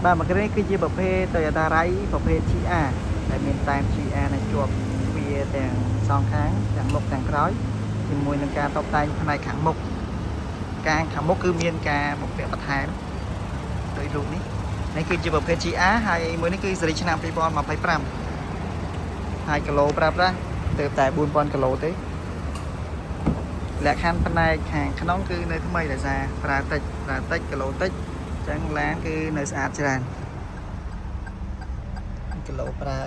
បាទមកនេះគឺជាប្រភេទ Toyota Rai ប្រភេទ GR ដែលមានតែម GR នៅជាប់វាទាំងសងខាងទាំងមុខទាំងក្រោយជាមួយនឹងការតុបតែងផ្នែកខាងមុខខាងមុខគឺមានការបំពាក់បន្ថែមដោយរូបនេះគឺជាប្រភេទ GR ហើយមួយនេះគឺស៊េរីឆ្នាំ2025ហើយគីឡូប្រាប់ណាទៅតែ 4000 គីឡូទេលក្ខខណ្ឌផ្នែកខាងក្នុងគឺនៅថ្មីដោយសារប្រើតិចគីឡូតិចចឹងឡានគឺនៅស្អាតច្រើនគីឡូប្រើ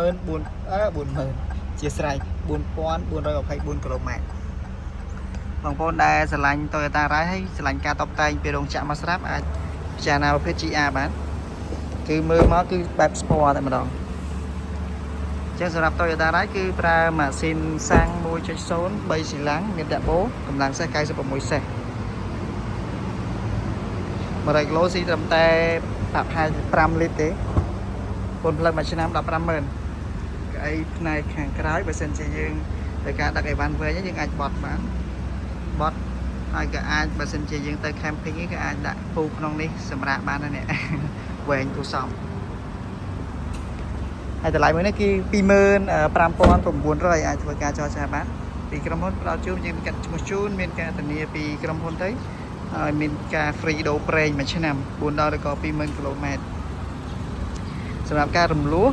40000ជាស្រ័យ4424គីឡូម៉ែត្របងប្អូនដែលស្រឡាញ់ Toyota Rai ហើយស្រឡាញ់ការតុបតែងពីរោងចក្រមកស្រាប់អាចពិចារណាប្រភេទ GR បានគឺមើលមកគឺបែប Sport តែម្ដងចឹងសម្រាប់ Toyota Rai គឺប្រើម៉ាស៊ីនសាំង 1.0 3ស៊ីឡាំងមានតាបូកម្លាំងសេះ96សេះ100គីឡូស៊ីត្រឹមតែ5លីត្រទេពន្ធផ្លូវមួយឆ្នាំ 150,000 កៅអីផ្នែកខាងក្រោយបើសិនជាយើងត្រូវការដឹកអីវ៉ាន់វែងយើងអាចបត់បានបត់ហើយក៏អាចបើសិនជាយើងទៅ camping ក៏អាចដាក់ពូក្នុងនេះសម្រាប់បានដែរនេះវែងគូសំហើយតម្លៃមួយនេះគឺ 25,900 អាចធ្វើការចរចាបានពីក្រុមហ៊ុនផ្ដល់ជូនយើងមានការឈ្មោះជូនមានការធានាពីក្រុមហ៊ុនទៅហើយមានការ free ដូរប្រេងមួយឆ្នាំ4ដល់ឬក៏ 20,000 គីឡូម៉ែត្រសម្រាប់ការរំលោះ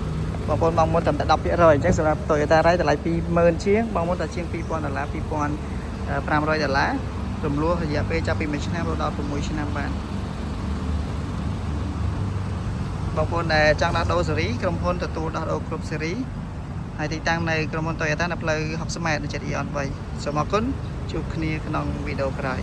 បងប្អូនបងមុនតែ10%អញ្ចឹងសម្រាប់ Toyota Rai តម្លៃ 20,000 ជាងបងមុនតែជាង $2,000 $2,500 រំលោះរយៈពេលចាប់ពី1ឆ្នាំដល់6ឆ្នាំបានបងប្អូនដែលចង់ដោះដូរស៊េរីក្រុមហ៊ុនទទួលដោះដូរគ្រប់ស៊េរីហើយទីតាំងនៅក្រុមហ៊ុន Toyota នៅផ្លូវ60ម៉ែត្រនៅជិត Eon 3សូមអរគុណជួបគ្នាក្នុងវីដេអូក្រោយ